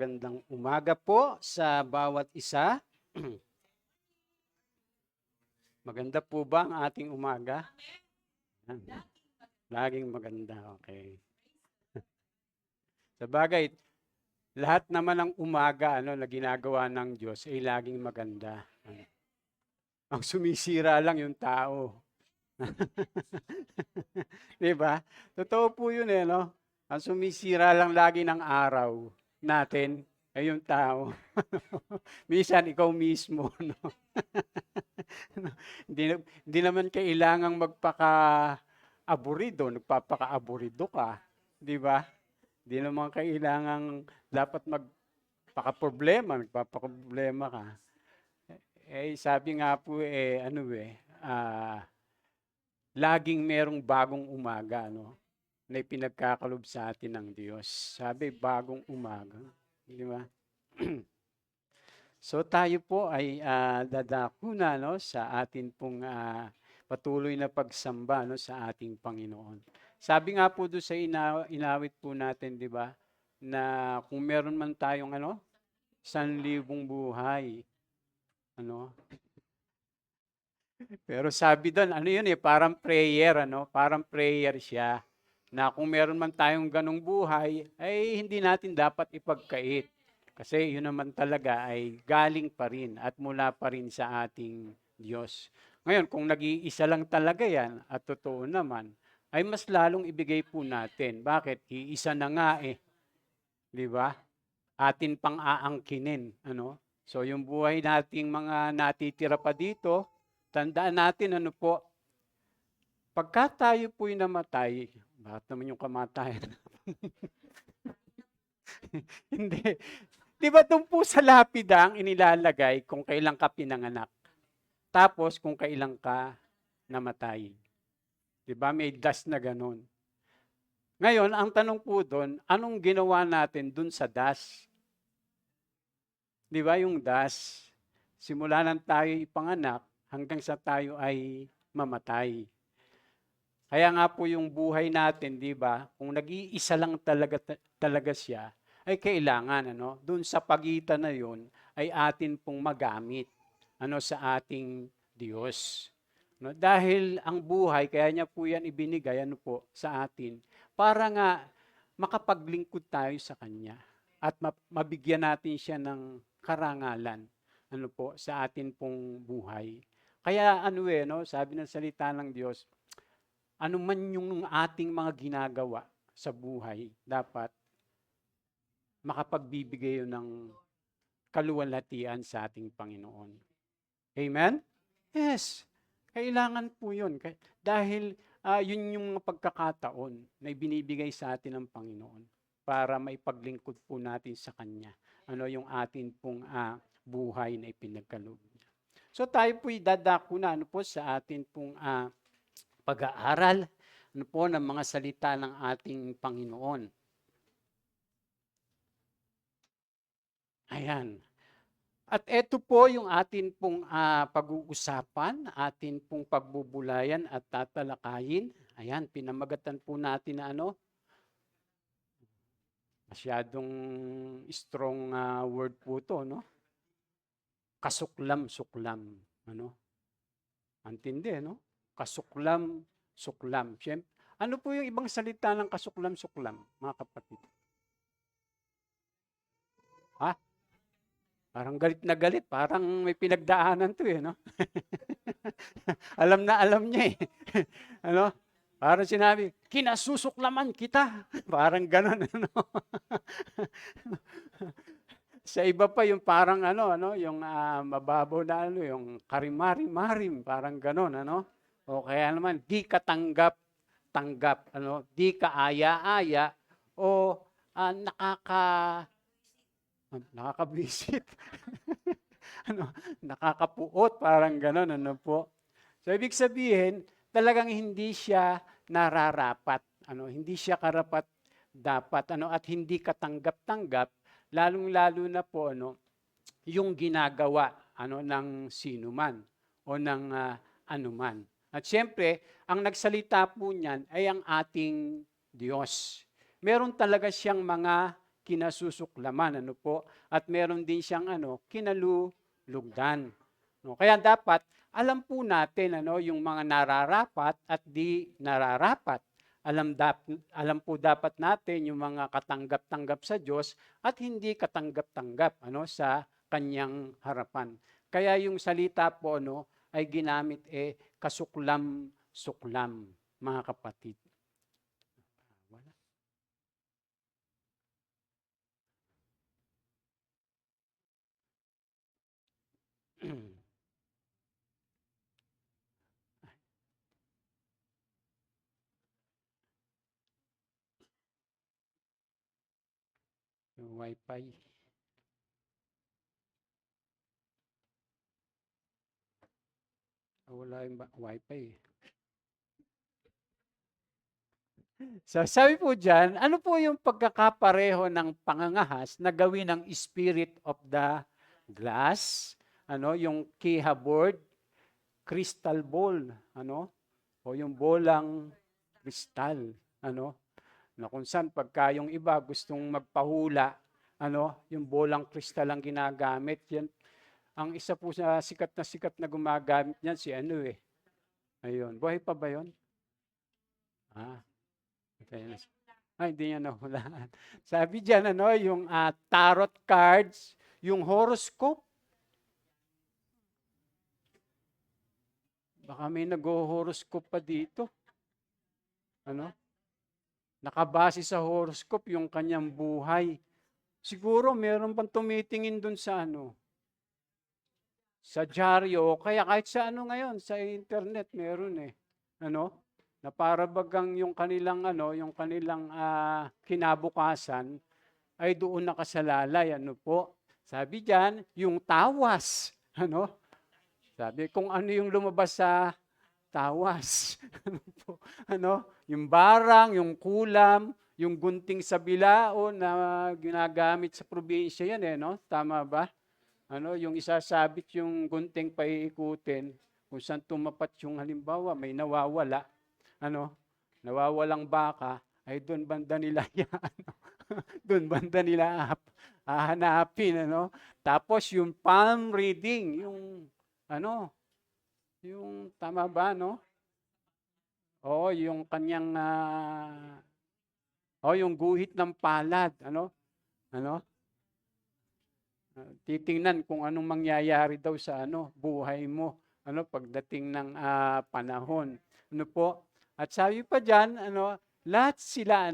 Magandang umaga po sa bawat isa. Maganda po ba ang ating umaga? Laging maganda, okay. Sabagay, lahat naman ng umaga na ginagawa ng Diyos ay laging maganda. Ang sumisira lang yung tao. 'Di ba? Totoo po yun no? Ang sumisira lang lagi ng araw natin ay yung tao. Minsan ikaw mismo, no? Hindi naman kailangang magpaka-aburido, nagpapaka-aburido ka, 'di ba? Hindi naman kailangang dapat magpaka-problema, nagpapaka-problema ka. Sabi nga po laging merong bagong umaga, no? Na ipinagkakalob sa atin ng Diyos. Sabi, bagong umaga. Di ba? So tayo po ay dadako na no, sa atin pong patuloy na pagsamba no, sa ating Panginoon. Sabi nga po doon sa inawit po natin, di ba, na kung meron man tayong 1,000 buhay, pero sabi doon, yun parang prayer, parang prayer siya, na kung meron man tayong ganong buhay, ay hindi natin dapat ipagkait. Kasi yun naman talaga ay galing pa rin at mula pa rin sa ating Diyos. Ngayon, kung nag-iisa lang talaga yan, at totoo naman, ay mas lalong ibigay po natin. Bakit? Iisa na nga Di ba? Atin pang aangkinin. So yung buhay nating mga natitira pa dito, tandaan natin pagka tayo po'y namatay, bakit naman yung kamatayan? Hindi. Di ba doon po sa lapida ang inilalagay kung kailan ka pinanganak? Tapos kung kailan ka namatay. Di ba? May das na ganun. Ngayon, ang tanong po doon, anong ginawa natin doon sa das? Di ba yung das? Simula nang tayo ipanganak hanggang sa tayo ay mamatay. Kaya nga po yung buhay natin, di ba? Kung nag-iisa lang talaga siya, ay kailangan doon sa pagitan na yun ay atin pong magamit sa ating Diyos. Dahil ang buhay, kaya niya po yan ibinigay sa atin para nga makapaglingkod tayo sa Kanya at mabigyan natin siya ng karangalan sa atin pong buhay. Kaya sabi ng salita ng Diyos, ano man yung ating mga ginagawa sa buhay, dapat makapagbibigay yun ng kaluwalhatian sa ating Panginoon. Amen? Yes. Kailangan po yun. Dahil yun yung pagkakataon na ibinibigay sa atin ng Panginoon para maipaglingkod po natin sa Kanya. Yung atin pong buhay na ipinagkaloob niya. So tayo po'y dadako na sa atin pong pag-aaral ng mga salita ng ating Panginoon. Ayan. At ito po yung atin pong pag-uusapan, atin pong pagbubulayan at tatalakayin. Ayan, pinamagatan po natin na masyadong strong word po to, no? Kasuklam-suklam. Antindi, no? Kasuklam-suklam. Siyempre, ano po yung ibang salita ng kasuklam-suklam, mga kapatid? Parang galit na galit, parang may pinagdaanan to no? Alam na alam niya Parang sinabi, kinasusuklaman kita. Parang gano'n, Sa iba pa yung parang yung mababaw na yung karimari-marim, parang gano'n, O kaya naman, di katanggap-tanggap, di kaaya-aya, o nakakabisit. Nakakapuot, parang gano'n, po. So, ibig sabihin, talagang hindi siya nararapat, hindi siya karapat dapat, at hindi katanggap-tanggap, lalong-lalo na po, yung ginagawa, ng sinuman, o ng anuman. At siyempre, ang nagsalita po niyan ay ang ating Diyos. Meron talaga siyang mga kinasusuklaman, ano po? At meron din siyang kinalulugdan. No? Kaya dapat alam po natin yung mga nararapat at di nararapat. Alam po dapat natin yung mga katanggap-tanggap sa Diyos at hindi katanggap-tanggap sa kanyang harapan. Kaya yung salita po ay ginamit kasuklam-suklam, mga kapatid. Yung wifi. Wala yung wifi. So, sabi po dyan, ano po yung pagkakapareho ng pangangahas na gawin ng spirit of the glass? Yung keyboard, crystal ball, o yung bolang kristal, na kung saan pagka yung iba gustong magpahula, yung bolang kristal ang ginagamit. Yan, ang isa po sa sikat na gumagamit niyan si Ayun, buhay pa ba yun? Hindi niya nahulaan. Sabi diyan yung tarot cards, yung horoscope. Baka may nag-horoscope pa dito. Nakabase sa horoscope yung kanyang buhay. Siguro meron pang tumitingin dun sa sa dyaryo, kaya kahit sa ngayon, sa internet meron na para bagang yung kanilang kinabukasan ay doon nakasalalay po. Sabi diyan, yung tawas, Sabi kung ano yung lumabas sa tawas. Yung barang, yung kulam, yung gunting sa bilao na ginagamit sa probinsya yan Tama ba? Yung isasabit yung gunting paiikutin kung saan tumapat yung halimbawa may nawawala. Nawawalang baka, ay doon banda nila yan. Doon banda nila hahanapin, Tapos yung palm reading, yung yung tama ba, Oo, yung kanyang yung guhit ng palad, titingnan kung anong mangyayari daw sa buhay mo, pagdating ng panahon. Po? At sabi pa diyan, lahat sila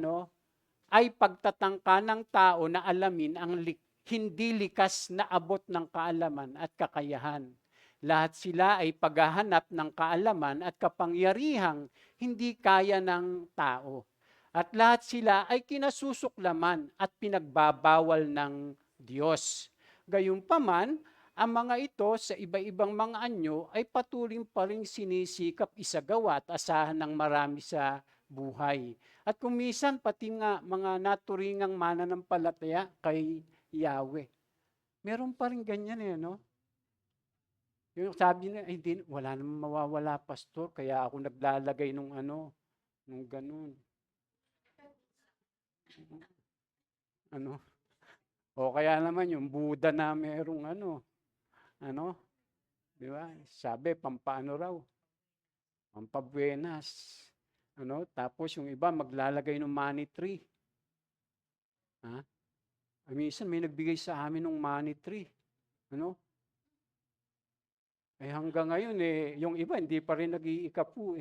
ay pagtatangka ng tao na alamin ang hindi likas na abot ng kaalaman at kakayahan. Lahat sila ay paghahanap ng kaalaman at kapangyarihang hindi kaya ng tao. At lahat sila ay kinasusuklaman at pinagbabawal ng Diyos. Gayunpaman, ang mga ito sa iba-ibang mga anyo ay patuloy pa rin sinisikap isagawa at asahan ng marami sa buhay. At kung minsan pati nga mga naturingang mananampalataya kay Yahweh. Meron pa rin ganyan Yung sabi niya, hindi, wala namang mawawala, pastor, kaya ako naglalagay nung nung ganun. O kaya naman yung Buddha na merong di ba? Sabi, pampaano raw? Pampabuenas. Tapos yung iba maglalagay ng money tree. Minsan may nagbigay sa amin ng money tree. Hanggang ngayon yung iba hindi pa rin nag-iikapu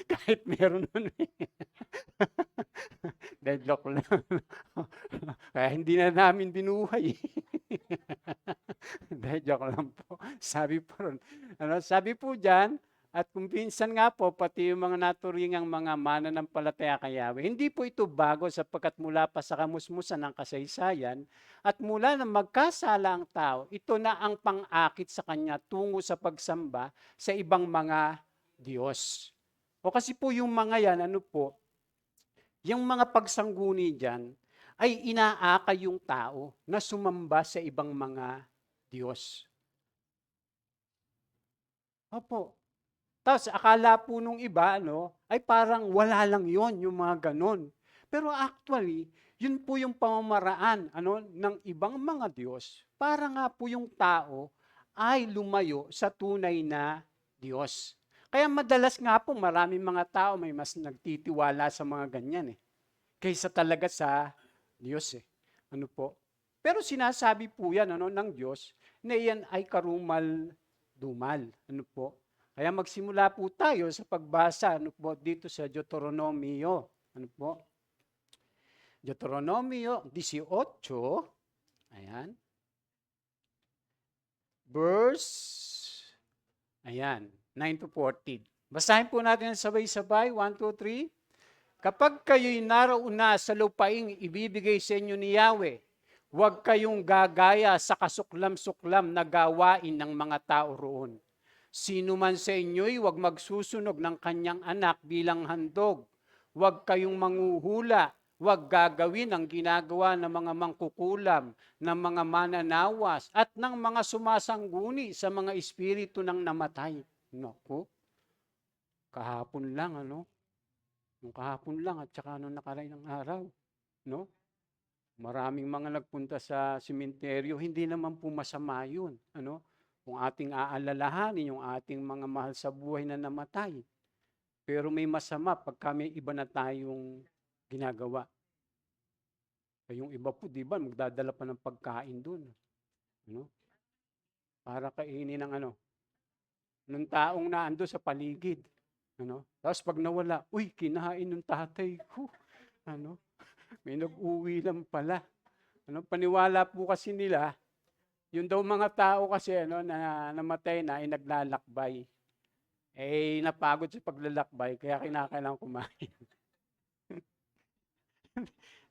kahit meron nun joke lang. Kaya hindi na namin binuhay. Joke lang po. Sabi po ron. Sabi po dyan, at kung pinsan nga po, pati yung mga naturingang mga mananampalataya kay Yahweh, hindi po ito bago sapagkat mula pa sa kamusmusan ng kasaysayan at mula na magkasala ang tao, ito na ang pang-akit sa kanya tungo sa pagsamba sa ibang mga Diyos. O kasi po yung mga yan, yung mga pagsangguni dyan, ay inaakay yung tao na sumamba sa ibang mga Diyos. Opo. Tapos akala po nung iba, ay parang wala lang yon yung mga ganon. Pero actually, yun po yung pamamaraan ng ibang mga Diyos para nga po yung tao ay lumayo sa tunay na Diyos. Kaya madalas nga po maraming mga tao may mas nagtitiwala sa mga ganyan kaysa talaga sa Diyos Ano po? Pero sinasabi po yan ng Diyos na iyan ay karumal-dumal. Ano po? Kaya magsimula po tayo sa pagbasa po, dito sa Deuteronomio. Ano po? Deuteronomio 18, ayan. Verse, 9 to 14. Basahin po natin sabay-sabay, 1, 2, 3. Kapag kayo'y naroon na sa lupaing ibibigay sa inyo ni Yahweh, huwag kayong gagaya sa kasuklam-suklam na gawain ng mga tao roon. Sino man sa inyo'y huwag magsusunog ng kanyang anak bilang handog. Huwag kayong manguhula. Huwag gagawin ang ginagawa ng mga mangkukulam, ng mga mananawas, at ng mga sumasangguni sa mga espiritu ng namatay. Naku, kahapon lang, Yung kahapon lang at saka nung nakaraang araw, no? Maraming mga nagpunta sa sementeryo, hindi naman po masama yun, Kung ating aalalahanin yung ating mga mahal sa buhay na namatay. Pero may masama pagka may iba na tayong ginagawa. Yung iba po, di ba, magdadala pa ng pagkain doon. Para kainin ng nung taong naando sa paligid. Tapos pag nawala, kinain ng tatay ko. May nag-uwi lang pala. Paniwala po kasi nila, yung daw mga tao kasi na namatay na ay naglalakbay. Napagod sa paglalakbay, kaya kinakailangan kumain.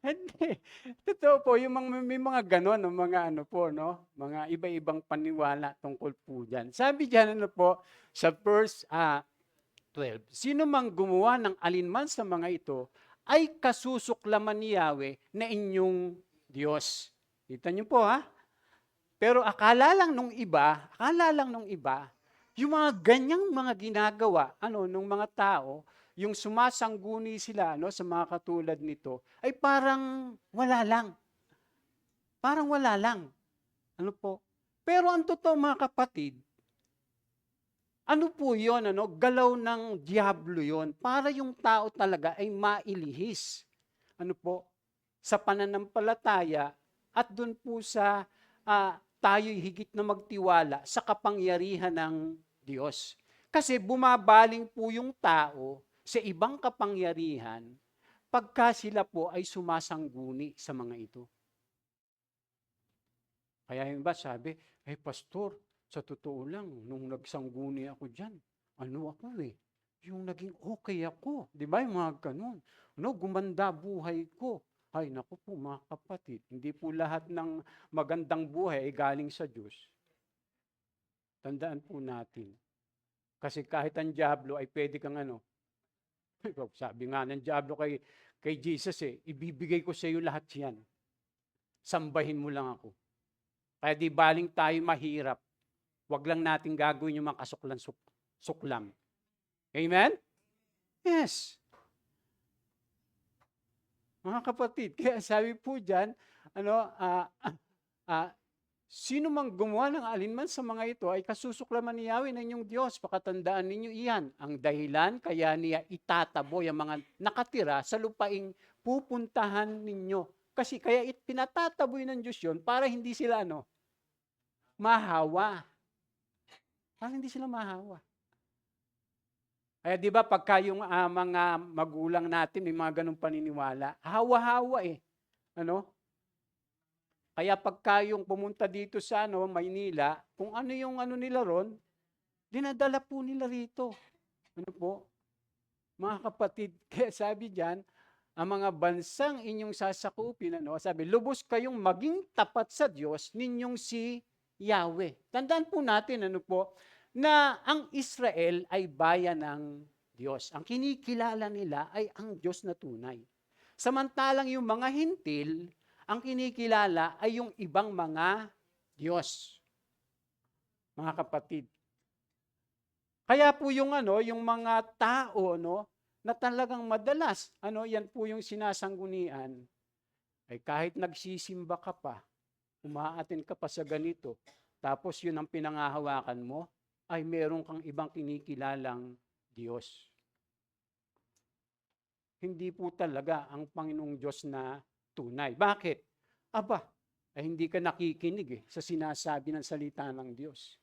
Hindi. Totoo po, may mga ganon, mga mga iba-ibang paniwala tungkol po dyan. Sabi dyan, sa verse 12, sino mang gumawa ng alinman sa mga ito, ay kasusuklaman ni Yahweh na inyong Diyos. Kita niyo po Pero akala lang nung iba, yung mga ganyang mga ginagawa, nung mga tao, yung sumasangguni sila sa mga katulad nito, ay parang wala lang. Parang wala lang. Pero ang totoo mga kapatid, po yun, galaw ng diablo yon para yung tao talaga ay mailihis. Sa pananampalataya at dun po sa tayo'y higit na magtiwala sa kapangyarihan ng Diyos. Kasi bumabaling po yung tao sa ibang kapangyarihan pagka sila po ay sumasangguni sa mga ito. Kaya yung iba sabi, pastor, sa totoo lang, nung nagsangguni ako dyan, yung naging okay ako. Di ba yung mga ganun? Gumanda buhay ko. Ay, naku po mga kapatid, hindi po lahat ng magandang buhay ay galing sa Diyos. Tandaan po natin. Kasi kahit ang diablo ay pwede kang sabi nga ng diablo kay Jesus ibibigay ko sa iyo lahat yan. Sambahin mo lang ako. Kaya di baling tayo mahirap. Huwag lang natin gagawin yung mga kasuklam. Amen? Yes. Mga kapatid, kaya sabi po dyan, sino mang gumawa ng alinman sa mga ito ay kasusuklaman ni Yahweh ng inyong Diyos. Pakatandaan ninyo iyan. Ang dahilan kaya niya itataboy ang mga nakatira sa lupaing pupuntahan ninyo. Kasi kaya pinatataboy ng Diyos yun para hindi sila mahawa. Para hindi sila mahawa. Kaya di ba pagka yung mga magulang natin may mga ganung paniniwala, hawa-hawa Kaya pagka yung pumunta dito sa Maynila, kung ano yung nila ron, dinadala po nila rito. Mga kapatid, kaya sabi diyan, ang mga bansang inyong sasakupin, sabi, lubos kayong maging tapat sa Diyos ninyong si Yahweh. Tandaan po natin, na ang Israel ay bayan ng Diyos. Ang kinikilala nila ay ang Diyos na tunay. Samantalang yung mga hintil, ang kinikilala ay yung ibang mga Diyos. Mga kapatid, Kaya po yung mga tao, na talagang madalas, yan po yung sinasanggunian, ay kahit nagsisimba ka pa, umaaten ka pa sa ganito, tapos yun ang pinangahawakan mo, ay meron kang ibang kinikilalang Diyos. Hindi po talaga ang Panginoong Diyos na tunay. Bakit? Aba, ay hindi ka nakikinig sa sinasabi ng salita ng Diyos.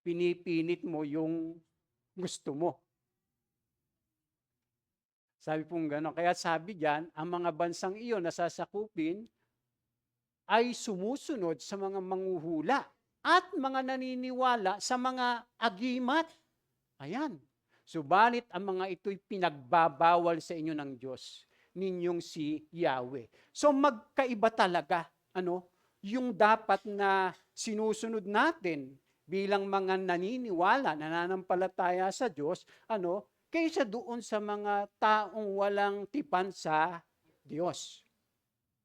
Pinipinit mo yung gusto mo. Sabi pong gano'n. Kaya sabi diyan, ang mga bansang iyon na sasakupin ay sumusunod sa mga manghuhula at mga naniniwala sa mga agimat. Ayan. Subalit ang mga ito'y pinagbabawal sa inyo ng Diyos, ninyong si Yahweh. So magkaiba talaga, yung dapat na sinusunod natin bilang mga naniniwala, nananampalataya sa Diyos, kaysa doon sa mga taong walang tipan sa Diyos.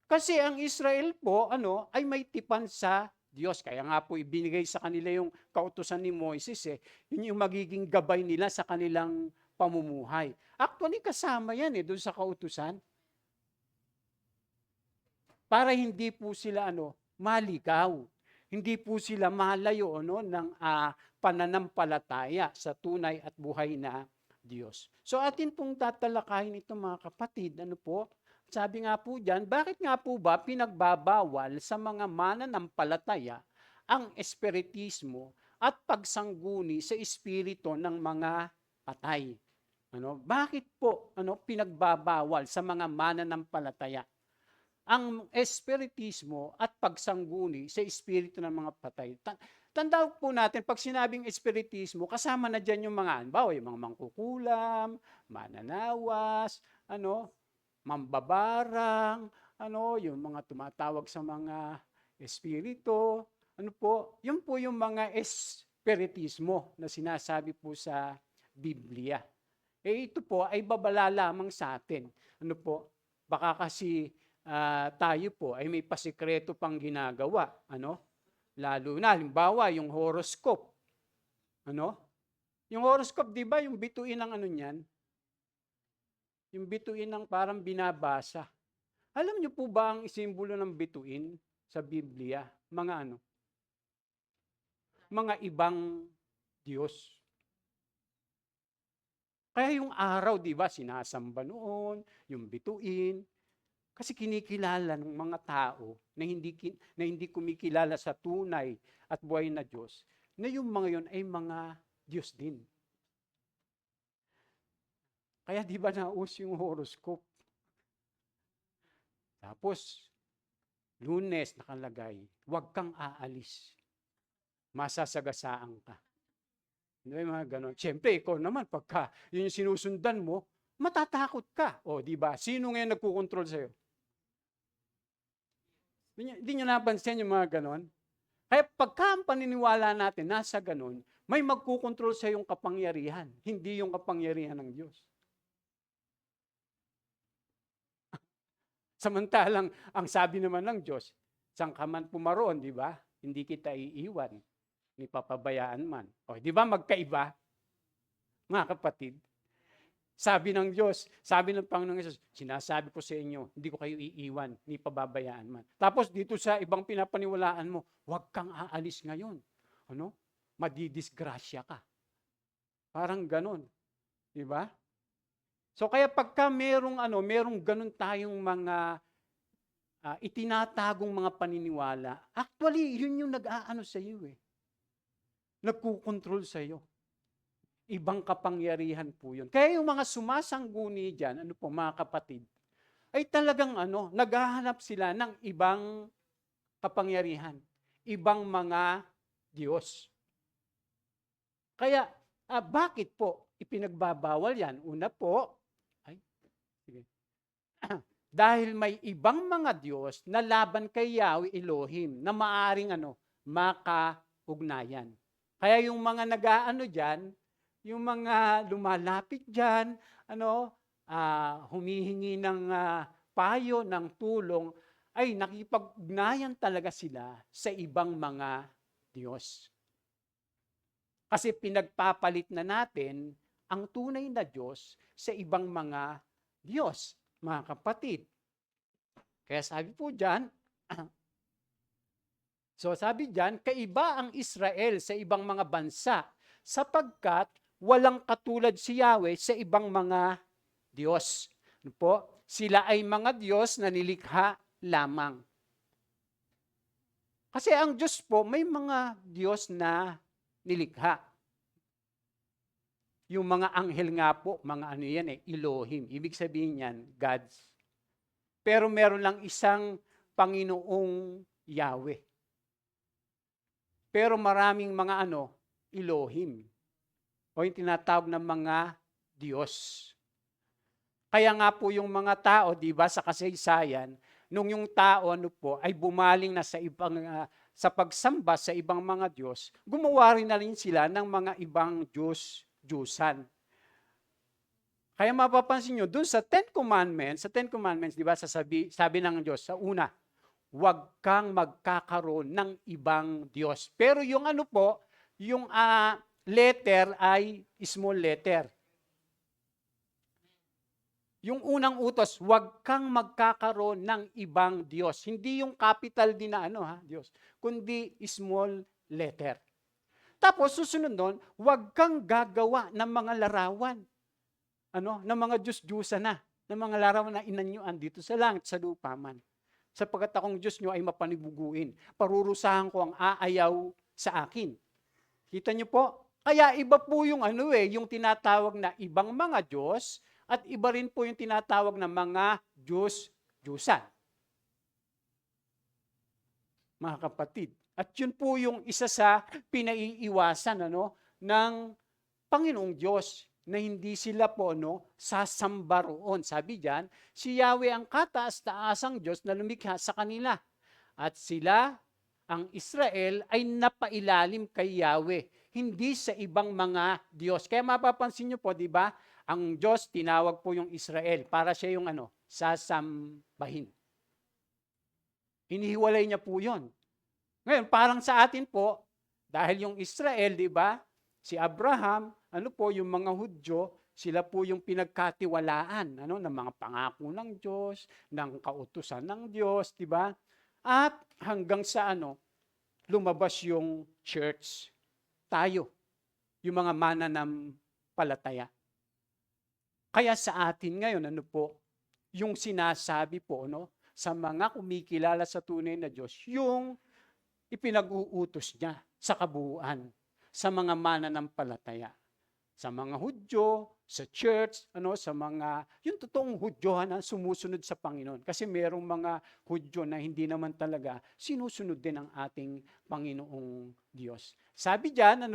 Kasi ang Israel po, ay may tipan sa Diyos. Kaya nga po ibinigay sa kanila yung kautusan ni Moises. Yun yung magiging gabay nila sa kanilang pamumuhay. Actually, kasama yan doon sa kautusan. Para hindi po sila maligaw. Hindi po sila malayo ng pananampalataya sa tunay at buhay na Diyos. So atin pong tatalakayin ito mga kapatid. Sabi nga po diyan, bakit nga po ba pinagbabawal sa mga mananampalataya ang espiritismo at pagsangguni sa espiritu ng mga patay? Bakit po pinagbabawal sa mga mananampalataya ang espiritismo at pagsangguni sa espiritu ng mga patay? Tandaan po natin, pag sinabing espiritismo, kasama na dyan yung mga, yung mga mangkukulam, mananawas, mambabarang, yung mga tumatawag sa mga espiritu, yun po yung mga espiritismo na sinasabi po sa Biblia. Ito po ay babala lamang sa atin. Baka kasi tayo po ay may pasikreto pang ginagawa, lalo na, halimbawa, yung horoscope. Yung horoscope, di ba, yung bituin ng niyan? Yung bituin ng parang binabasa. Alam niyo po ba ang simbolo ng bituin sa Biblia? Mga Mga ibang Diyos. Kaya yung araw, di ba, sinasamba noon, yung bituin, kasi kinikilala ng mga tao na hindi kumikilala sa tunay at buhay na Diyos, na yung mga yon ay mga Diyos din. Kaya di ba naus yung horoscope? Tapos, Lunes nakalagay, huwag kang aalis. Masasagasaan ka. Mga ganon. Siyempre, ikaw naman, pagka yun yung sinusundan mo, matatakot ka. Di ba? Sino ngayon nagkukontrol sa'yo? Hindi nyo napansin yung mga ganon? Kaya pagka ang paniniwala natin nasa ganon, may magkukontrol sa yung kapangyarihan, hindi yung kapangyarihan ng Diyos. Samantalang, ang sabi naman ng Diyos, saan ka man pumaroon, di ba? Hindi kita iiwan, ni papabayaan man. Di ba magkaiba? Mga kapatid, sabi ng Diyos, sabi ng Panginoong Hesus, sinasabi ko sa inyo, hindi ko kayo iiwan, ni pababayaan man. Tapos dito sa ibang pinapaniwalaan mo, huwag kang aalis ngayon. Madidisgrasya ka. Parang ganon. Di ba? So kaya pagka merong ganun tayong mga itinatagong mga paniniwala, actually, yun yung nag-aano sa iyo Nagkukontrol sa iyo. Ibang kapangyarihan po yun. Kaya yung mga sumasangguni dyan, mga kapatid, ay talagang naghahanap sila ng ibang kapangyarihan, ibang mga Diyos. Kaya, bakit po ipinagbabawal yan? Una po, dahil may ibang mga Diyos na laban kay Yahweh Elohim na maaring makaugnayan. Kaya yung mga dyan, yung mga lumalapit dyan, humihingi ng payo, ng tulong, ay nakipag-ugnayan talaga sila sa ibang mga Diyos. Kasi pinagpapalit na natin ang tunay na Diyos sa ibang mga Diyos, mga kapatid. Kaya sabi po diyan, sabi diyan, kaiba ang Israel sa ibang mga bansa sapagkat walang katulad si Yahweh sa ibang mga Diyos. Ano po? Sila ay mga Diyos na nilikha lamang. Kasi ang Diyos po, may mga Diyos na nilikha. Yung mga anghel nga po, mga ano yan Elohim. Ibig sabihin yan, gods. Pero meron lang isang Panginoong Yahweh. Pero maraming mga Elohim. O yung tinatawag ng mga Diyos. Kaya nga po yung mga tao, di ba, sa kasaysayan, nung yung tao ay bumaling na sa ibang sa pagsamba sa ibang mga Diyos, gumawa rin na rin sila ng mga ibang Diyos-Diyusan. Kaya mapapansin nyo, dun sa Ten Commandments, di ba, sabi ng Diyos, sa una, huwag kang magkakaroon ng ibang Diyos. Pero yung yung letter ay small letter. Yung unang utos, huwag kang magkakaroon ng ibang Diyos. Hindi yung capital din na Diyos, kundi small letter. Tapos susunod doon, huwag kang gagawa ng mga larawan. Ng mga Diyos-Diyusan ng mga larawan na inanyuan dito sa langit, sa lupa man. Sapagkat akong Diyos nyo ay mapanibuguin. Parurusahan ko ang aayaw sa akin. Kita nyo po? Kaya iba po yung yung tinatawag na ibang mga Diyos, at iba rin po yung tinatawag na mga Diyos-Diyusan. Mga kapatid. At yun po yung isa sa pinaiiwasan ng Panginoong Diyos na hindi sila po sasamba roon. Sabi diyan, si Yahweh ang kataas-taasang Diyos na lumikha sa kanila. At sila, ang Israel, ay napailalim kay Yahweh, hindi sa ibang mga Diyos. Kaya mapapansin nyo po, di ba, ang Diyos, tinawag po yung Israel para siya yung sasambahin. Inihiwalay niya po yun. Ngayon, parang sa atin po, dahil yung Israel, di ba, si Abraham, yung mga Hudyo, sila po yung pinagkatiwalaan ng mga pangako ng Diyos, ng kautusan ng Diyos, di ba? At hanggang sa lumabas yung church. Tayo, yung mga mananampalataya. Kaya sa atin ngayon, yung sinasabi po, sa mga kumikilala sa tunay na Diyos, yung ipinag-uutos niya sa kabuuan, sa mga mananampalataya, sa mga Hudyo, sa church, sa mga, yung totoong Hudyohan na sumusunod sa Panginoon. Kasi merong mga Hudyo na hindi naman talaga sinusunod din ang ating Panginoong Diyos. Sabi diyan,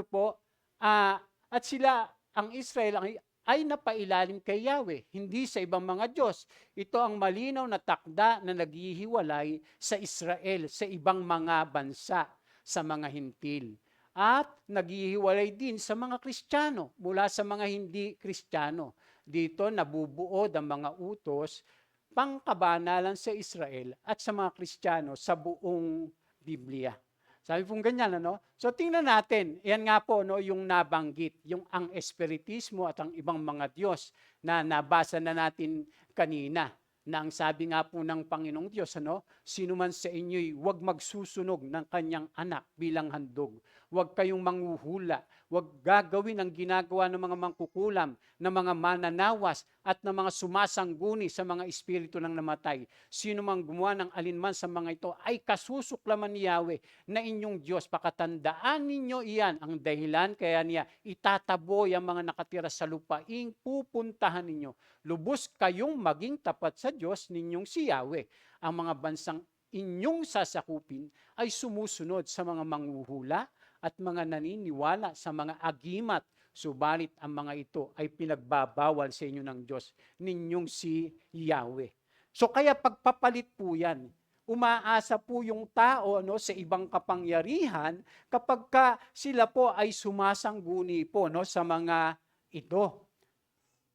at sila, ang Israel, ay napailalim kay Yahweh, hindi sa ibang mga Diyos. Ito ang malinaw na takda na naghihiwalay sa Israel, sa ibang mga bansa, sa mga hintil. At naghihiwalay din sa mga Kristiyano, mula sa mga hindi Kristiyano. Dito nabubuod ang mga utos, pangkabanalan sa Israel at sa mga Kristiyano sa buong Biblia. Sabi pong ganyan, So tingnan natin, yan nga po, yung nabanggit, yung ang espiritismo at ang ibang mga Diyos na nabasa na natin kanina, na ang sabi nga po ng Panginoong Diyos, sino man sa inyo'y huwag magsusunog ng kanyang anak bilang handog. Huwag kayong manghuhula, huwag gagawin ang ginagawa ng mga mangkukulam, ng mga mananawas, at ng mga sumasangguni sa mga espiritu ng namatay. Sino mang gumawa ng alinman sa mga ito ay kasusuklaman ni Yahweh na inyong Diyos. Pakatandaan ninyo iyan ang dahilan kaya niya itataboy ang mga nakatira sa lupaing pupuntahan ninyo. Lubos kayong maging tapat sa Diyos ninyong si Yahweh. Ang mga bansang inyong sasakupin ay sumusunod sa mga manghuhula at mga naniniwala sa mga agimat, subalit ang mga ito ay pinagbabawal sa inyo ng Diyos, ninyong si Yahweh. So kaya pagpapalit po yan, umaasa po yung tao sa ibang kapangyarihan kapag sila po ay sumasangguni po sa mga ito.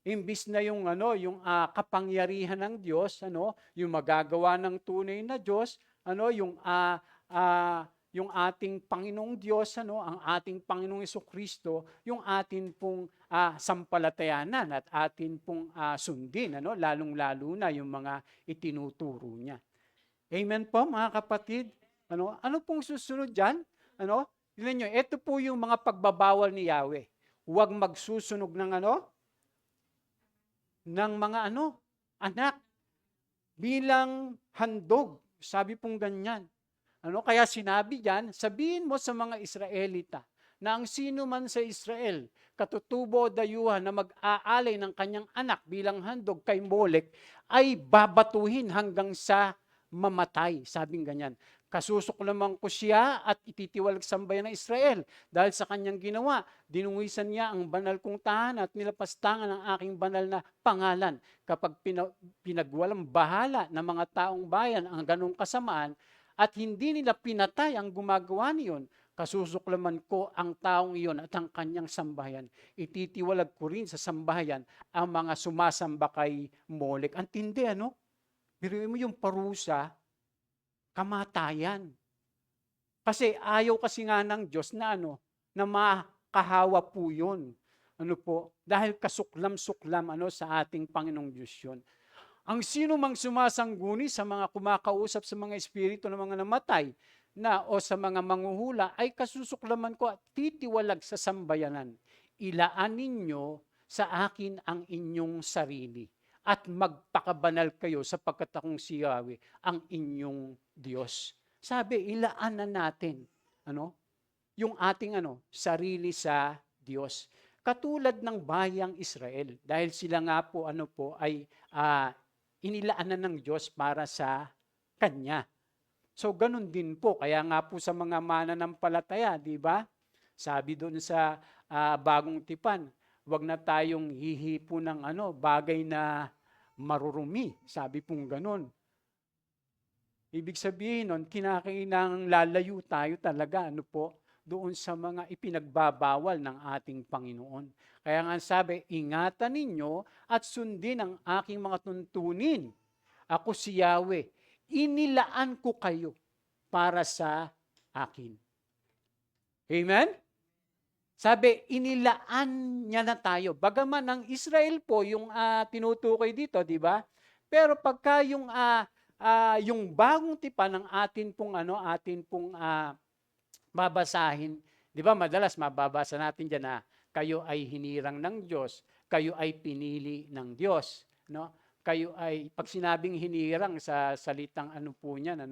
Imbis na yung kapangyarihan ng Diyos, yung magagawa ng tunay na Diyos, yung ating Panginoong Diyos, ang ating Panginoong Jesucristo, yung atin pong sampalatayanan at atin pong sundin, lalong-lalo na yung mga itinuturo niya. Amen po, mga kapatid. Ano pong susunod diyan? Tingnan niyo, ito po yung mga pagbabawal ni Yahweh. Huwag magsusunog ng ng mga anak bilang handog. Sabi pong ganyan. Kaya sinabi diyan, sabihin mo sa mga Israelita na ang sino man sa Israel, katutubo o dayuhan na mag-aalay ng kanyang anak bilang handog kay Molek, ay babatuhin hanggang sa mamatay. Sabing ganyan. Kasusuklaman ko siya at ititiwalag sa sambayan ng Israel dahil sa kanyang ginawa. Dinungisan niya ang banal kong tahanan at nilapastangan ang aking banal na pangalan. Kapag pinagwalang bahala ng mga taong bayan ang ganong kasamaan at hindi nila pinatay ang gumagawa niyon, kasusuklaman ko ang taong iyon at ang kanyang sambahayan. Ititiwalag ko rin sa sambahayan ang mga sumasamba kay Molek. Ang tindi, Biruin mo yung parusa, kamatayan. Kasi ayaw kasi nga ng Diyos na na makahawa po yun. Dahil kasuklam-suklam sa ating Panginoong Diyos yun. Ang sino mang sumasangguni sa mga kumakausap sa mga espiritu ng mga namatay o sa mga manghuhula ay kasusuklaman ko at titiwalag sa sambayanan. Ilaan ninyo sa akin ang inyong sarili at magpakabanal kayo sapagkat akong si Yahweh ang inyong Diyos. Sabi, ilaan na natin yung ating sarili sa Diyos. Katulad ng bayang Israel, dahil sila nga po ay inilaan na ng Diyos para sa Kanya. So ganun din po, kaya nga po sa mga mananampalataya, di ba? Sabi doon sa Bagong Tipan, wag na tayong hihipo ng bagay na marurumi. Sabi pong ganun. Ibig sabihin nun, kinakailangang lalayo tayo talaga, doon sa mga ipinagbabawal ng ating Panginoon. Kaya nga sabi, ingatan ninyo at sundin ang aking mga tuntunin. Ako si Yahweh, inilaan ko kayo para sa akin. Amen? Sabi, inilaan niya na tayo. Bagaman ang Israel po yung tinutukoy dito, di ba? Pero pagka yung bagong tipan ng atin pong babasahin, di ba? Madalas mababasa natin diyan na kayo ay hinirang ng Diyos, kayo ay pinili ng Diyos, Kayo ay pag sinabing hinirang sa salitang po niyan,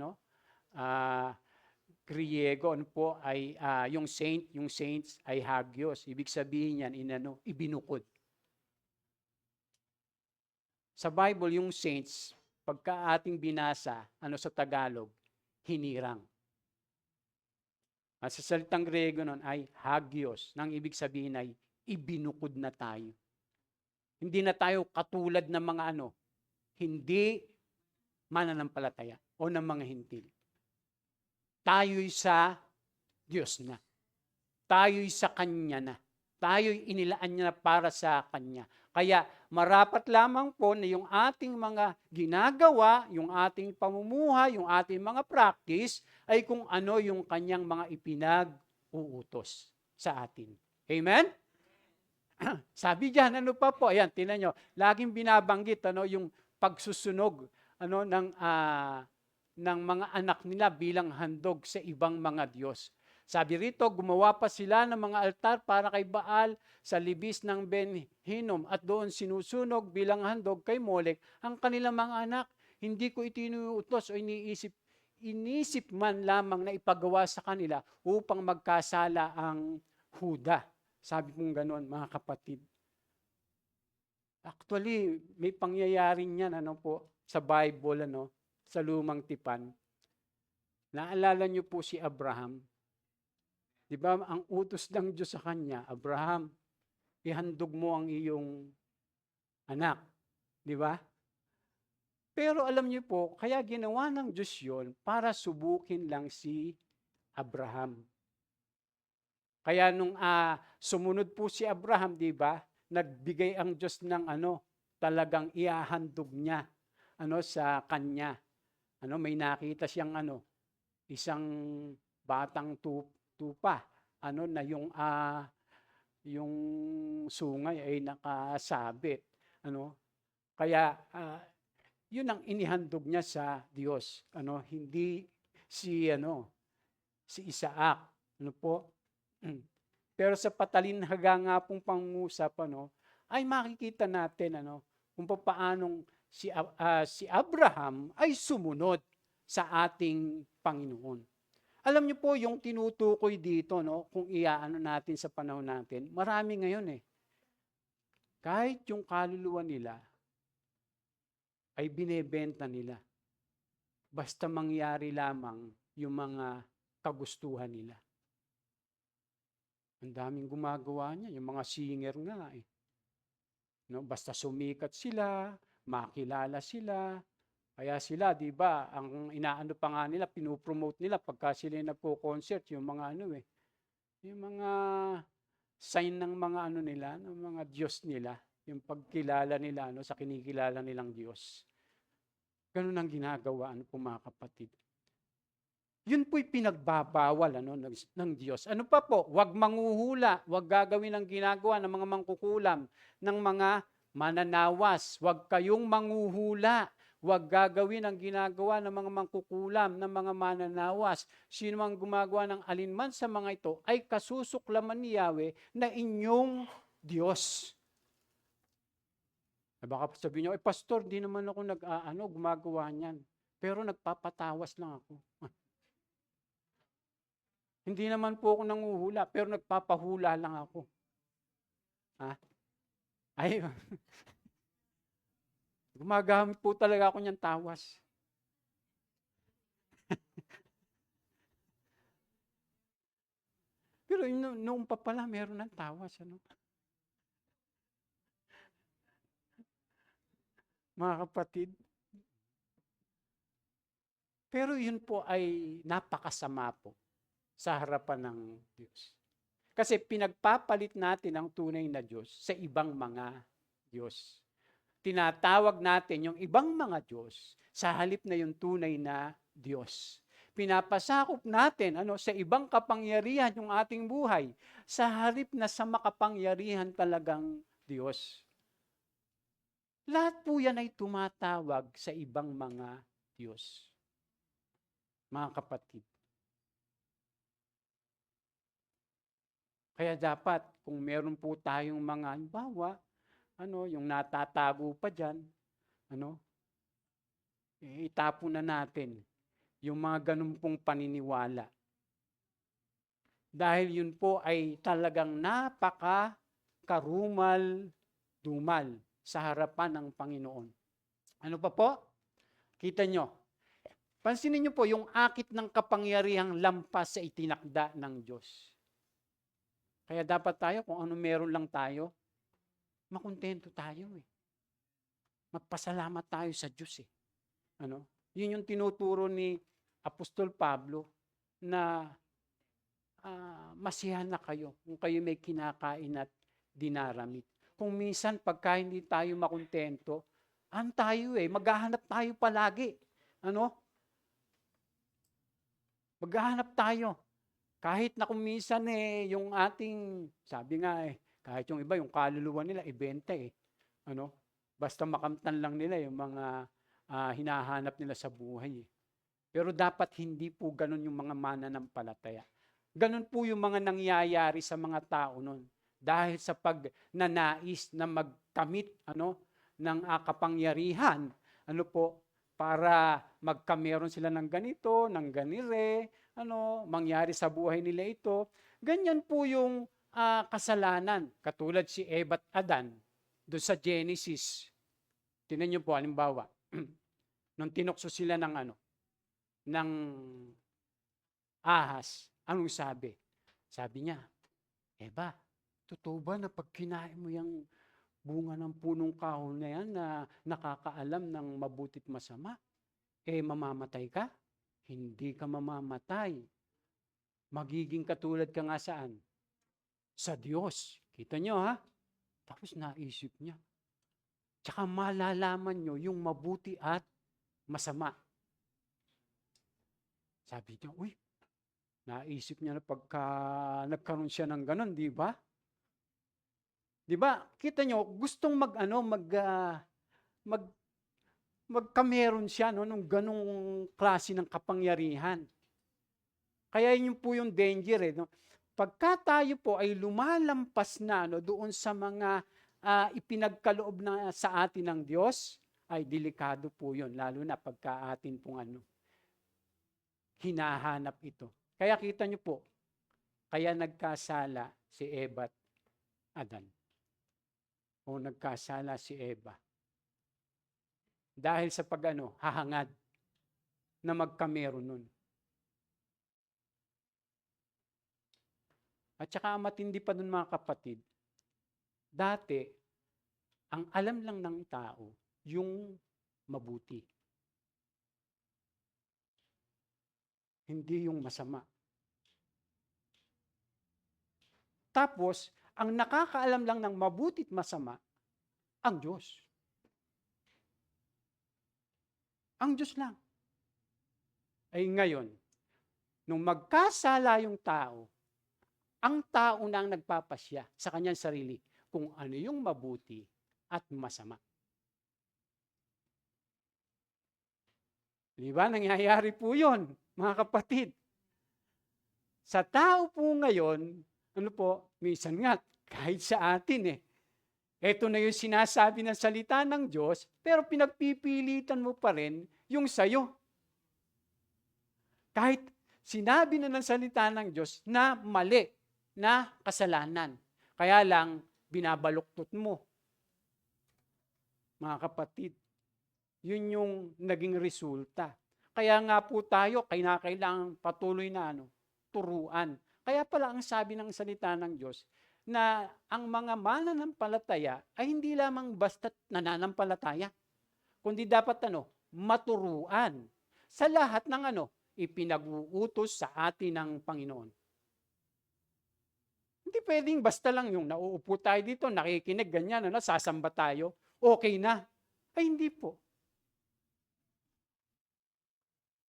Griego ay yung saints ay hagios. Ibig sabihin niyan ibinukod. Sa Bible yung saints pagka ating binasa sa Tagalog, hinirang. At sa salitang Griego nun ay hagios, nang ibig sabihin ay ibinukod na tayo. Hindi na tayo katulad ng mga hindi mananampalataya o ng mga hintil. Tayo'y sa Diyos na. Tayo'y sa Kanya na. Tayo'y inilaan niya na para sa Kanya. Kaya marapat lamang po na yung ating mga ginagawa, yung ating pamumuhay, yung ating mga practice, ay kung ano yung Kanyang mga ipinag-uutos sa atin. Amen? Sabi diyan, pa po? Ayan, tingnan nyo. Laging binabanggit yung pagsusunog ng mga anak nila bilang handog sa ibang mga Diyos. Sabi rito, gumawa pa sila ng mga altar para kay Baal sa libis ng Ben Hinnom at doon sinusunog bilang handog kay Molek ang kanilang mga anak. Hindi ko itinuutos o inisip man lamang na ipagawa sa kanila upang magkasala ang Huda. Sabi pong ganoon, mga kapatid. Actually, may pangyayari niyan sa Bible sa Lumang Tipan. Naalala niyo po si Abraham? 'Di ba, ang utos ng Diyos sa kanya, Abraham, ihandog mo ang iyong anak, 'di ba? Pero alam niyo po, kaya ginawa ng Diyos 'yon para subukin lang si Abraham. Kaya nung sumunod po si Abraham, 'di ba? Nagbigay ang Diyos ng talagang iahandog niya sa kanya. May nakita siyang isang batang tupa, na yung sungay ay nakasabit, Kaya yun ang inihandog niya sa Diyos, hindi si Isaac, po? Pero sa patalinhaga nga pong pangungusap, ay makikita natin, kung paanong si Abraham ay sumunod sa ating Panginoon. Alam niyo po, yung tinutukoy dito, kung iaano natin sa panahon natin, marami ngayon kahit yung kaluluwa nila ay binebenta nila. Basta mangyari lamang yung mga kagustuhan nila. Ang daming gumagawa niya, yung mga singer nga basta sumikat sila, makilala sila, kaya sila, di ba, ang inaano pa nga nila, pinopromote nila pagka sila nagko-concert, yung mga yung mga sign ng mga nila, ng mga Diyos nila, yung pagkilala nila sa kinikilala nilang Diyos. Ganun ang ginagawa po mga kapatid. Yun po'y pinagbabawal ng Diyos. Ano pa po? Huwag manghuhula, huwag gagawin ang ginagawa ng mga mangkukulam, ng mga mananawas. Huwag kayong manghuhula, huwag gagawin ang ginagawa ng mga mangkukulam, ng mga mananawas. Sino mang gumagawa ng alinman sa mga ito ay kasusuklaman ni Yahweh na inyong Diyos. Baka sabihin niyo, pastor, di naman ako gumagawa niyan. Pero nagpapatawas lang ako. Hindi naman po ako nanguhula, pero nagpapahula lang ako. Ay, gumagamit po talaga ako niyang tawas. Pero noong pa pala, meron ng tawas. Mga kapatid. Pero yun po ay napakasama po sa harapan ng Diyos. Kasi pinagpapalit natin ang tunay na Diyos sa ibang mga Diyos. Tinatawag natin yung ibang mga Diyos sa halip na yung tunay na Diyos. Pinapasakop natin sa ibang kapangyarihan yung ating buhay sa halip na sa makapangyarihan talagang Diyos. Lahat po yan ay tumatawag sa ibang mga Diyos. Mga kapatid. Kaya dapat, kung meron po tayong mga halimbawa, yung natatago pa dyan, itapon na natin yung mga ganun pong paniniwala. Dahil yun po ay talagang napaka-karumal-dumal sa harapan ng Panginoon. Ano pa po? Kita nyo. Pansinin nyo po yung akit ng kapangyarihang lampas sa itinakda ng Diyos. Kaya dapat tayo, kung ano meron lang tayo, makontento tayo Magpasalamat tayo sa Diyos Yun yung tinuturo ni Apostol Pablo na masiyahan na kayo kung kayo may kinakain at dinaramit. Kung minsan pagka hindi tayo makontento, tayo maghahanap tayo palagi. Maghahanap tayo. Kahit na kung minsan yung ating, sabi nga kahit yung iba, yung kaluluwa nila, ibenta Basta makamtan lang nila yung mga hinahanap nila sa buhay Pero dapat hindi po ganun yung mga mananampalataya. Ganun po yung mga nangyayari sa mga tao nun. Dahil sa pagnanais na magkamit ng kapangyarihan, para magkameron sila ng ganito, ng ganire, mangyari sa buhay nila ito. Ganyan po yung kasalanan. Katulad si Eva at Adan, doon sa Genesis. Tingnan niyo po, halimbawa, nung tinukso sila ng ahas, anong sabi? Sabi niya, Eva, totoo ba na pag kinain mo yung bunga ng punong kahon na yan na nakakaalam ng mabutit masama, mamamatay ka? Hindi ka mamamatay. Magiging katulad ka nga saan? Sa Diyos. Kita nyo Tapos naisip niya. Tsaka malalaman nyo yung mabuti at masama. Sabi niya, Naisip niya na pagka nagkaroon siya ng ganun, di ba? Di ba? Kita nyo, gustong mag magkameron siya no, nung ganung klase ng kapangyarihan. Kaya yun po yung danger no. Pagka tayo po ay lumalampas na no, doon sa mga ipinagkaloob na sa atin ng Diyos, ay delikado po yun, lalo na pagka atin pong hinahanap ito. Kaya kita nyo po, kaya nagkasala si Eva at Adan. O nagkasala si Eva. Dahil sa hahangad na magkameron nun. At saka matindi pa dun mga kapatid, dati, ang alam lang ng tao, yung mabuti. Hindi yung masama. Tapos, ang nakakaalam lang ng mabuti at masama, ang Diyos. Ang Diyos lang. Ay ngayon, nung magkasala yung tao, ang tao na ang nagpapasya sa kanyang sarili kung ano yung mabuti at masama. Di ba? Nangyayari po yun, mga kapatid. Sa tao po ngayon, minsan nga, kahit sa atin ito na yung sinasabi ng salita ng Diyos, pero pinagpipilitan mo pa rin yung sayo. Kahit sinabi na ng salita ng Diyos na mali, na kasalanan. Kaya lang, binabaluktot mo. Mga kapatid, yun yung naging resulta. Kaya nga po tayo, kailangan patuloy na turuan. Kaya pala ang sabi ng salita ng Diyos, na ang mga mananampalataya ay hindi lamang basta't nananampalataya, kundi dapat maturuan sa lahat ng ipinag-uutos sa atin ng Panginoon. Hindi pwedeng basta lang yung nauupo tayo dito, nakikinig, ganyan, sasamba tayo, okay na. Ay hindi po.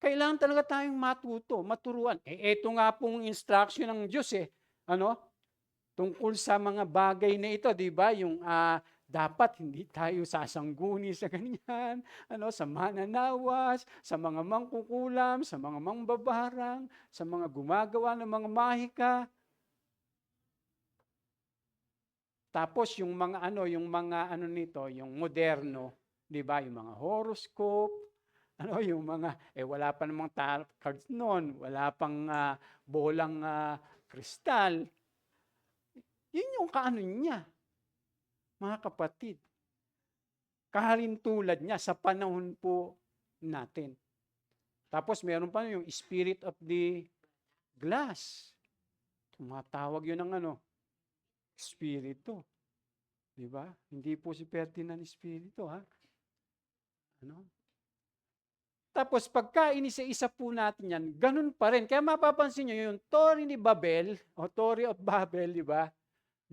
Kailangan talaga tayong maturuan. Ito nga pong instruction ng Diyos tungkol sa mga bagay na ito, di ba? Yung dapat hindi tayo sasangguni sa ganyan, sa mananawas, sa mga mangkukulam, sa mga mangbabarang, sa mga gumagawa ng mga mahika. Tapos yung mga yung moderno, di ba? Yung mga horoscope, yung mga, wala pa namang tarot cards noon, wala pang bolang kristal. Yun yung niya, mga kapatid. Kahalintulad niya sa panahon po natin. Tapos meron pa yung spirit of the glass. Tumatawag yun ng espiritu. Diba? Hindi po si Ferdinand espiritu, ha? Tapos pagka inisa-isa po natin yan, ganun pa rin. Kaya mapapansin nyo yung Tory ni Babel, o Tory of Babel, di ba?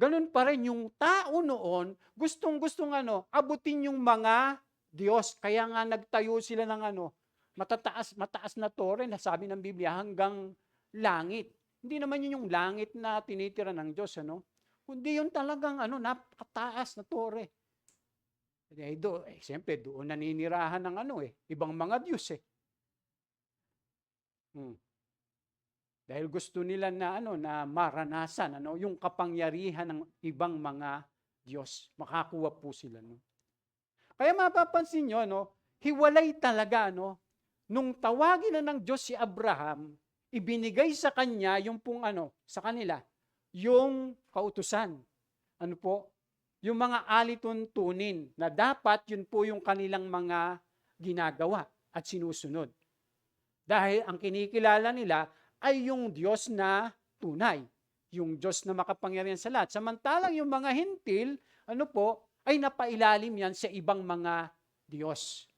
Ganun pa rin yung tao noon, gustong-gustong abutin yung mga Diyos. Kaya nga nagtayo sila ng mataas na tore, na sabi ng Biblia, hanggang langit. Hindi naman yun yung langit na tinitira ng Diyos, kundi yun talagang napakataas na tore. Siyempre, doon naninirahan ng ibang mga Diyos Dahil gusto nila na na maranasan yung kapangyarihan ng ibang mga Diyos. Makakuha po sila Kaya mapapansin nyo hiwalay talaga nung tawagin na ng Diyos si Abraham, ibinigay sa kanya yung pong sa kanila yung kautusan. Yung mga alituntunin na dapat yun po yung kanilang mga ginagawa at sinusunod. Dahil ang kinikilala nila ay yung Diyos na tunay, yung Diyos na makapangyarihan sa lahat. Samantalang yung mga hintil, ay napailalim yan sa ibang mga Diyos.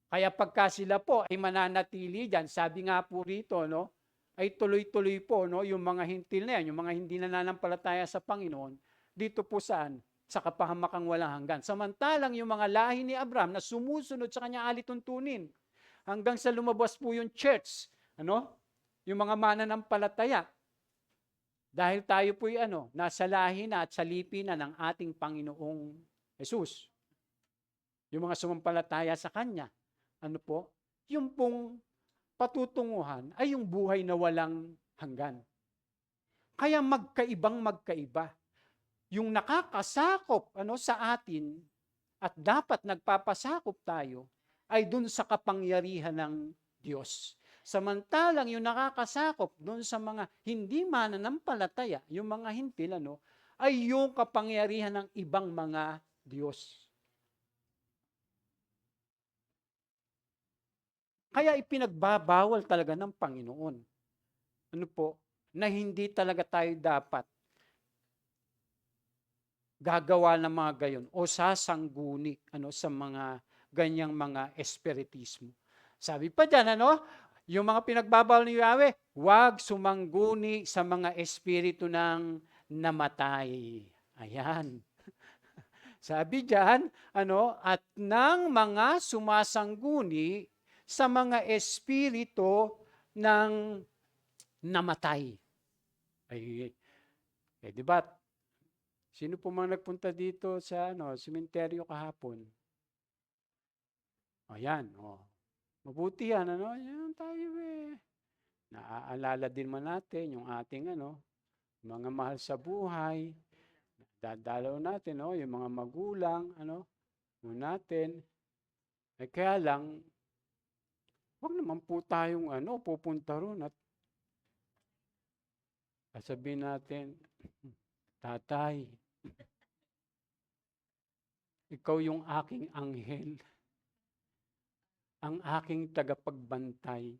Kaya pagka sila po ay mananatili dyan, sabi nga po rito, ay tuloy-tuloy po yung mga hintil na yan, yung mga hindi nananampalataya sa Panginoon, dito po saan? Sa kapahamakang walang hanggan. Samantalang yung mga lahi ni Abraham na sumusunod sa kanyang alituntunin, hanggang sa lumabas po yung church, yung mga mananampalataya. Dahil tayo po'y nasa lahi na at salipin na ng ating Panginoong Jesus. Yung mga sumampalataya sa Kanya, yung pong patutunguhan ay yung buhay na walang hanggan. Kaya magkaiba. Yung nakakasakop sa atin at dapat nagpapasakop tayo ay dun sa kapangyarihan ng Diyos. Samantalang yung nakakasakop dun sa mga hindi mananampalataya, yung mga hintil, ay yung kapangyarihan ng ibang mga Diyos. Kaya ipinagbabawal talaga ng Panginoon. Na hindi talaga tayo dapat gagawa ng mga gayon o sasangguni sa mga ganyang mga espiritismo. Sabi pa dyan, yung mga pinagbabawal ni Yahweh, huwag sumangguni sa mga espiritu ng namatay. Ayan. Sabi dyan, at ng mga sumasangguni sa mga espiritu ng namatay. Ay, di ba? Sino po mga nagpunta dito sa sementeryo kahapon? Ayan, mabuti yan, yan tayo Naaalala din man natin yung ating mga mahal sa buhay. Dadalaw natin, yung mga magulang, natin. Kaya lang, huwag naman po tayong pupunta ron at sabihin natin, Tatay, ikaw yung aking anghel, ang aking tagapagbantay.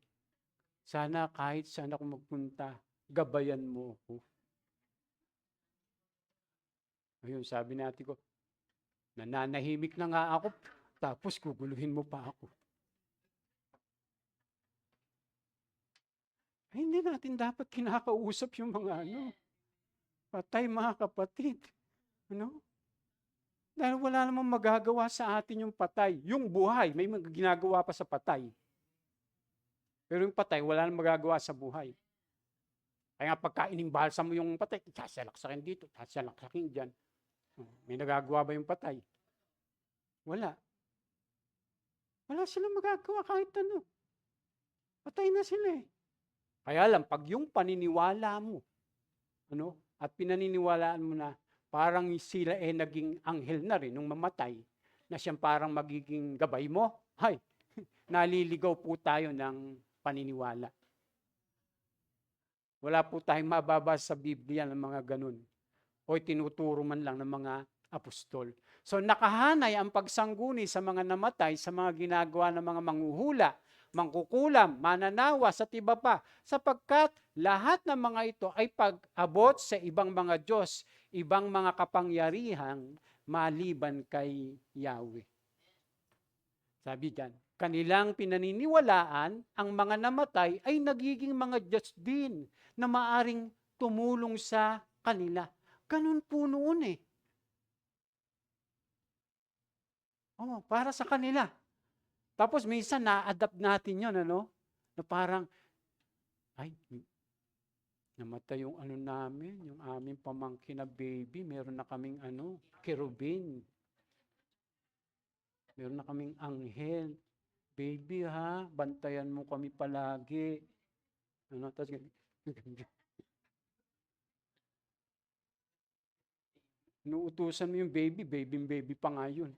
Sana kahit saan ako magpunta, gabayan mo ako. Ayun, sabi natin ko, nananahimik na nga ako, tapos guguluhin mo pa ako. Ay, hindi natin dapat kinakausap yung mga patay, mga kapatid. Dahil wala namang magagawa sa atin yung patay. Yung buhay, may ginagawa pa sa patay. Pero yung patay, wala namang magagawa sa buhay. Kaya pagka inimbalsa mo yung patay, sasalaksakin dito, sasalaksakin dyan. May nagagawa ba yung patay? Wala. Wala silang magagawa kahit ano. Patay na sila Kaya lang, pag yung paniniwala mo, at pinaniniwalaan mo na parang sila naging anghel na rin nung mamatay, na siyang parang magiging gabay mo, naliligaw po tayo ng paniniwala. Wala po tayong mababasa sa Biblia ng mga ganun. O tinuturo man lang ng mga apostol. So nakahanay ang pagsangguni sa mga namatay, sa mga ginagawa ng mga manghuhula, mangkukulam, mananawas at iba pa, sapagkat lahat ng mga ito ay pag-abot sa ibang mga Diyos, ibang mga kapangyarihang maliban kay Yahweh. Sabi diyan, kanilang pinaniniwalaan ang mga namatay ay nagiging mga Diyos din na maaring tumulong sa kanila. Ganun po noon para sa kanila. Tapos minsan na-adapt natin yun, na parang, namatay yung namin, yung aming pamangkin na baby, meron na kaming kerubin. Meron na kaming anghel. Baby bantayan mo kami palagi. Tapos, nuutusan mo yung baby pa nga yun.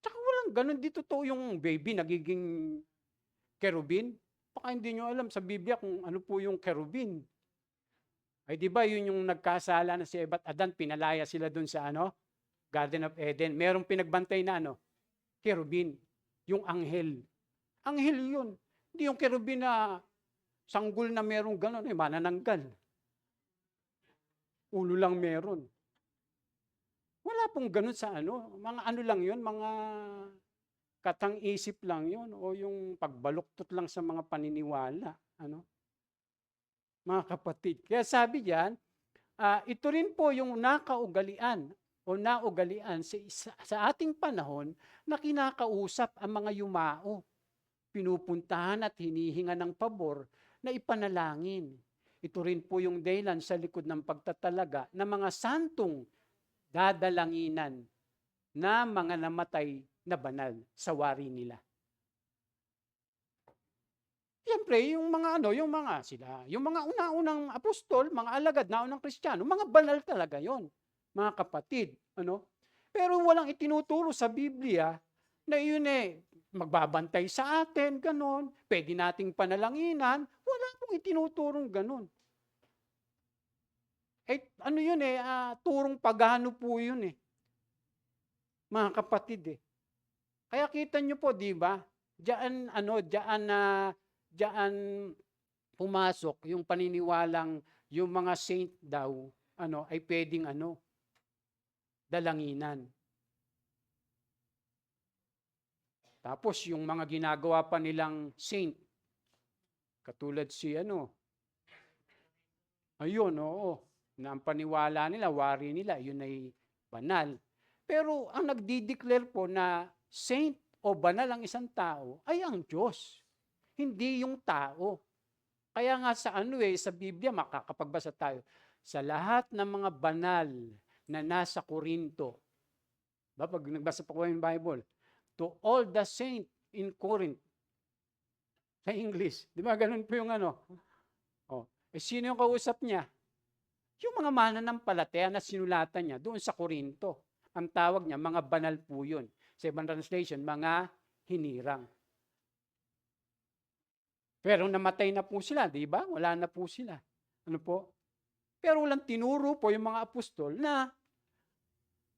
Tsaka walang ganun, di totoo yung baby nagiging kerubin. Baka hindi nyo alam sa Biblia kung ano po yung kerubin. Ay di ba yun yung nagkasala na si Eva at Adan, pinalaya sila dun sa Garden of Eden. Merong pinagbantay na kerubin, yung anghel. Anghel yun. Hindi yung kerubin na sanggol na merong gano'n, manananggal. Ulo lang meron. Wala pong ganun sa mga lang yun, mga katang-isip lang yun, o yung pagbaluktot lang sa mga paniniwala. Mga kapatid. Kaya sabi diyan, ito rin po yung nakaugalian o naugalian sa ating panahon na kinakausap ang mga yumao. pinupuntahan at hinihinga ng pabor na ipanalangin. Ito rin po yung dahilan sa likod ng pagtatalaga ng mga santong dadalanginan na mga namatay na banal sa wari nila. Siyempre, yung mga una-unang apostol, mga alagad, naunang Kristiyano, mga banal talaga yon, mga kapatid. Pero walang itinuturo sa Biblia na yun magbabantay sa atin, ganon, pwede nating panalanginan, wala pong itinuturong ganon. Turong pagano po yun mga kapatid Kaya kita nyo po, di ba? Diyan pumasok yung paniniwalang yung mga saint daw ay pwedeng dalanginan. Tapos yung mga ginagawa pa nilang saint, katulad na ang paniwala nila, wari nila, yun ay banal. Pero ang nagdi-declare po na saint o banal ang isang tao ay ang Diyos, hindi yung tao. Kaya nga sa Biblia, makakapagbasa tayo, sa lahat ng mga banal na nasa Corinto, pag nagbasa po kayo ng Bible, to all the saints in Corinth, sa English, di ba ganun po yung sino yung kausap niya? Yung mga mananampalataya na sinulatan niya doon sa Corinto. Ang tawag niya, mga banal po yun. Sa ibang translation, mga hinirang. Pero namatay na po sila, di ba? Wala na po sila. Pero walang tinuro po yung mga apostol na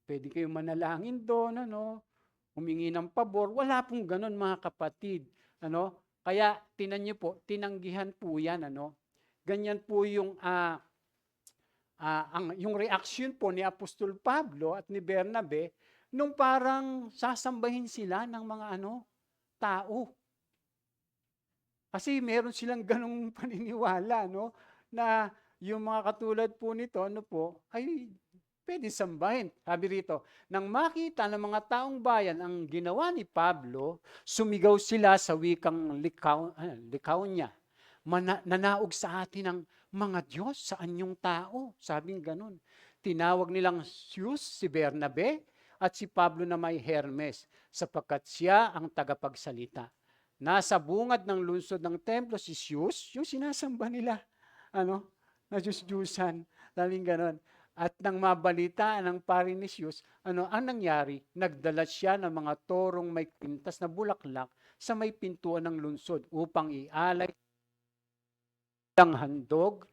pwede kayong manalangin doon, humingi ng pabor. Wala pong ganun, mga kapatid. Kaya, tinan niyo po, tinanggihan po yan, Ganyan po yung yung reaction po ni Apostol Pablo at ni Bernabe nung parang sasambahin sila ng mga tao. Kasi meron silang ganung paniniwala, na yung mga katulad po nito, ay pwede sambahin. Sabi rito, nang makita ng mga taong bayan ang ginawa ni Pablo, sumigaw sila sa wikang likaw niya. Nanaog sa atin ang mga Diyos sa anyong tao. Sabing ganun. Tinawag nilang Zeus, si Bernabe, at si Pablo na may Hermes, sapagkat siya ang tagapagsalita. Nasa bungad ng lungsod ng templo si Zeus, yung sinasamba nila, na Diyos-Diyusan. Sabing ganun. At nang mabalitaan ng pari ni Zeus, ang nangyari? Nagdala siya ng mga torong may kwintas na bulaklak sa may pintuan ng lungsod upang ialay ng handog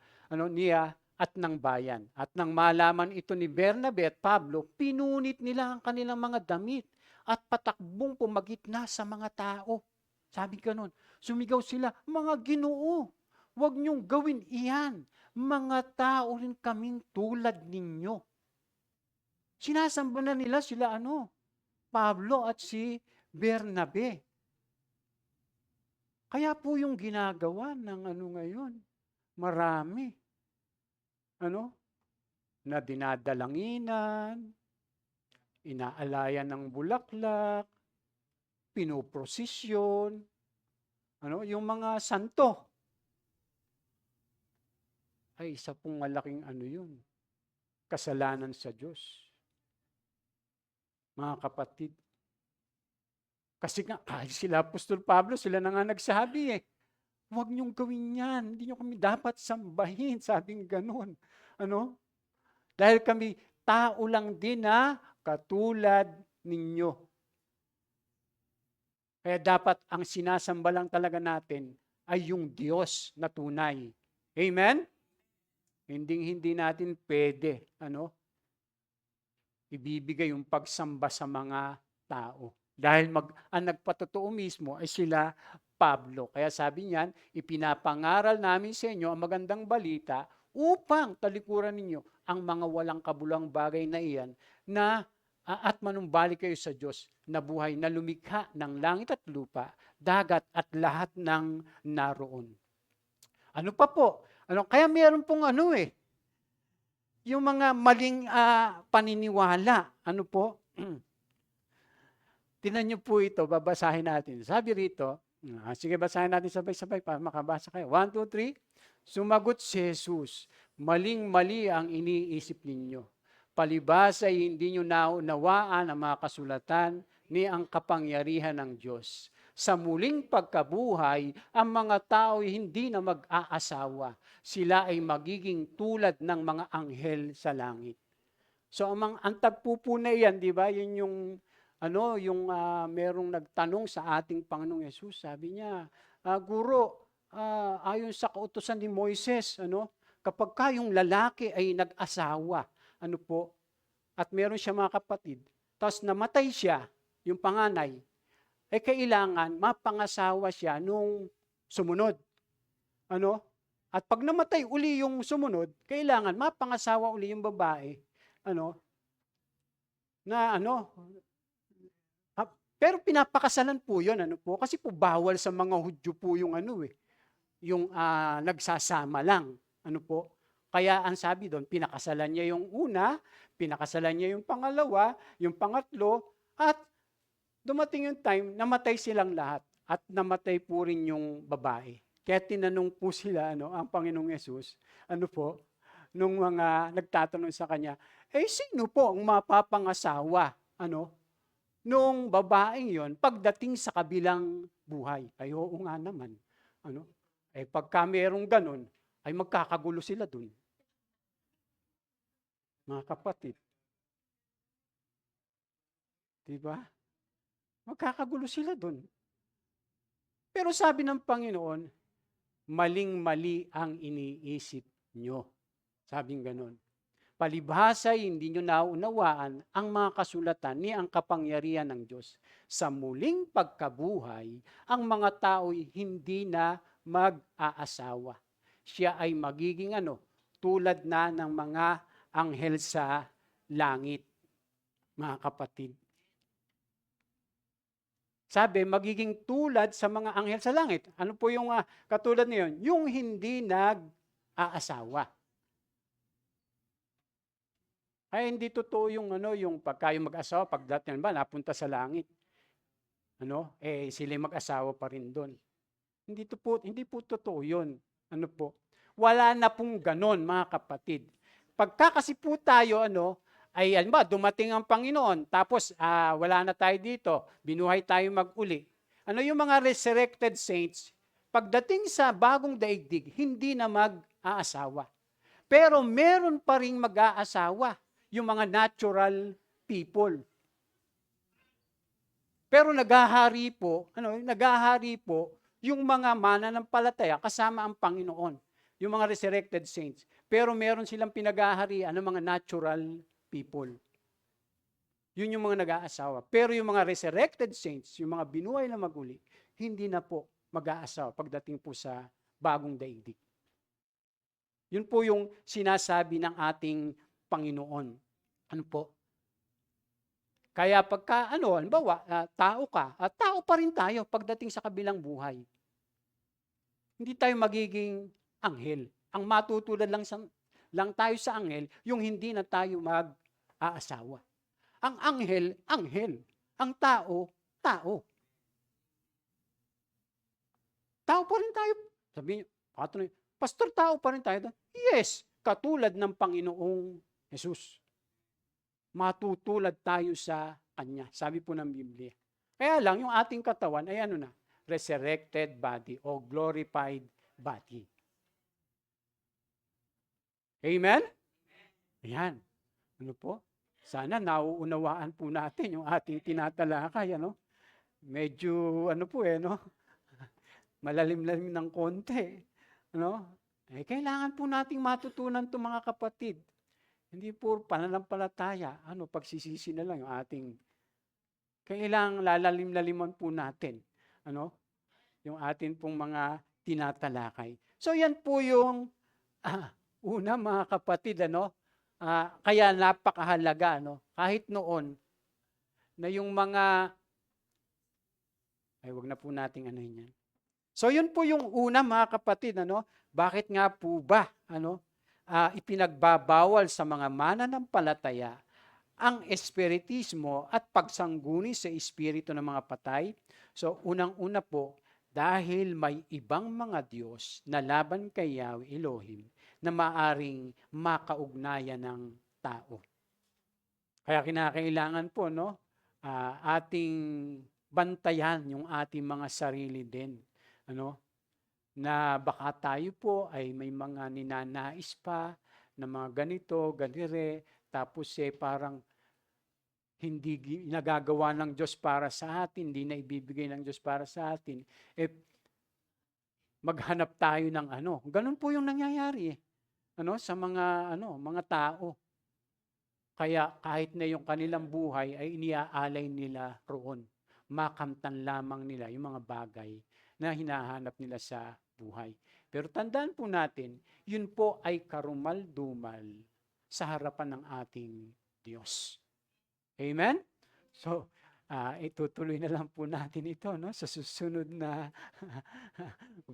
niya at ng bayan. At nang malaman ito ni Bernabe at Pablo, pinunit nila ang kanilang mga damit at patakbong pumagitna sa mga tao. Sabi ganun, sumigaw sila, mga Ginoo, huwag niyong gawin iyan. Mga tao rin kaming tulad ninyo. Sinasamba na nila sila Pablo at si Bernabe. Kaya po yung ginagawa ng ngayon, marami. Na dinadalanginan, inaalayan ng bulaklak, pinoprosesyon, yung mga santo. Ay isa pong malaking yun, kasalanan sa Diyos. Mga kapatid. Kasi nga, sila Apostol Pablo, sila na nga nagsabi huwag niyong gawin yan. Hindi niyo kami dapat sambahin. Sabing ganun. Dahil kami tao lang din na katulad ninyo. Kaya dapat ang sinasamba lang talaga natin ay yung Diyos na tunay. Amen? Hindi natin pwede, ibibigay yung pagsamba sa mga tao. Dahil ang nagpatotoo mismo ay sila Pablo. Kaya sabi niyan, ipinapangaral namin sa inyo ang magandang balita upang talikuran ninyo ang mga walang kabulang bagay na iyan at manumbalik kayo sa Diyos na buhay na lumikha ng langit at lupa, dagat at lahat ng naroon. Ano pa po? Kaya meron pong yung mga maling paniniwala. Tinan niyo po ito, babasahin natin. Sabi rito, Sige, basahin natin sabay-sabay para makabasa kayo. 1, 2, 3. Sumagot si Jesus, maling-mali ang iniisip ninyo. Palibhas ay hindi nyo naunawaan ang mga kasulatan ni ang kapangyarihan ng Diyos. Sa muling pagkabuhay, ang mga tao ay hindi na mag-aasawa. Sila ay magiging tulad ng mga anghel sa langit. So ang tagpo po na iyan, di ba? Yun yung merong nagtanong sa ating Panginoong Yesus. Sabi niya, Guro, ayon sa kautusan ni Moises, kapag kayong lalaki ay nag-asawa, at meron siya mga kapatid, tapos namatay siya, yung panganay, kailangan mapangasawa siya nung sumunod. At pag namatay uli yung sumunod, kailangan mapangasawa uli yung babae. Pero pinapakasalan po yun, kasi po bawal sa mga Hudyo po yung yung nagsasama lang. Kaya ang sabi doon, pinakasalan niya yung una, pinakasalan niya yung pangalawa, yung pangatlo, at dumating yung time, namatay silang lahat. At namatay po rin yung babae. Kaya tinanong po sila, ang Panginoong Yesus, nung mga nagtatanong sa kanya, sino po ang mapapangasawa, nung babaeng yon pagdating sa kabilang buhay? Ay, oo nga naman. Pagka merong ganun, ay magkakagulo sila dun. Mga kapatid. Diba? Magkakagulo sila dun. Pero sabi ng Panginoon, maling-mali ang iniisip nyo. Sabing ganun. Palibhasa hindi nyo naunawaan ang mga kasulatan ni ang kapangyarihan ng Diyos. Sa muling pagkabuhay, ang mga tao'y hindi na mag-aasawa. Siya ay magiging tulad na ng mga anghel sa langit, mga kapatid. Sabi, magiging tulad sa mga anghel sa langit. Ano po yung katulad niyon? Yung hindi nag-aasawa. Ay hindi totoo yung yung pagka yung mag-asawa pagdating ba napunta sa langit. Sila mag-asawa pa rin doon. Hindi po totoo 'yon. Wala na pong ganon, mga kapatid. Pagka kasi po tayo ay dumating ang Panginoon tapos wala na tayo dito, binuhay tayo mag-uli. Yung mga resurrected saints, pagdating sa bagong daigdig, hindi na mag-aasawa. Pero meron pa ring mag-aasawa, yung mga natural people. Pero naghahari po yung mga mananampalataya kasama ang Panginoon, yung mga resurrected saints. Pero meron silang pinaghaharian ng mga natural people. Yun yung mga nag-aasawa. Pero yung mga resurrected saints, yung mga binuhay na maguli, hindi na po mag-aasawa pagdating po sa bagong daigdig. Yun po yung sinasabi ng ating Panginoon. Kaya pagka, halimbawa, tao ka, tao pa rin tayo pagdating sa kabilang buhay. Hindi tayo magiging anghel. Ang matutulad lang tayo sa anghel, yung hindi na tayo mag-aasawa. Ang anghel, anghel. Ang tao, tao. Tao pa rin tayo. Sabi niyo, Pastor, tao pa rin tayo. Yes, katulad ng Panginoong Jesus. Matutulad tayo sa Kanya. Sabi po ng Biblia. Kaya lang, yung ating katawan ay resurrected body o glorified body. Amen? Ayan. Sana nauunawaan po natin yung ating tinatalakay, Medyo, malalim-lalim ng konti, kailangan po nating matutunan to, mga kapatid. Hindi po pananampalataya, pagsisisi na lang yung ating, kailangan lalalim-laliman po natin, yung atin pong mga tinatalakay. So yan po yung una, mga kapatid, kaya napakahalaga, kahit noon, na yung mga, wag na po nating yan. So yun po yung una, mga kapatid, bakit nga po ba, ipinagbabawal sa mga mananampalataya ang espiritismo at pagsangguni sa espiritu ng mga patay? So unang-una po, Dahil may ibang mga Diyos na laban kay Yahweh Elohim na maaring makaugnayan ng tao. Kaya kinakailangan po, no, ating bantayan yung ating mga sarili din. Ano? Na baka tayo po ay may mga ninanais pa na mga ganito, ganire, tapos parang hindi nagagawa ng Diyos para sa atin, hindi na ibibigay ng Diyos para sa atin, maghanap tayo ng ano. Ganun po yung nangyayari sa mga tao. Kaya kahit na yung kanilang buhay ay iniaalay nila roon. Makamtan lamang nila yung mga bagay na hinahanap nila sa buhay. Pero tandaan po natin, yun po ay karumal-dumal sa harapan ng ating Diyos. Amen? So, itutuloy na lang po natin ito sa susunod na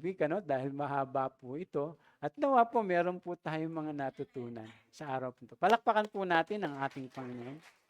week, dahil mahaba po ito. At nawa po, meron po tayong mga natutunan sa araw po ito. Palakpakan po natin ang ating Panginoon.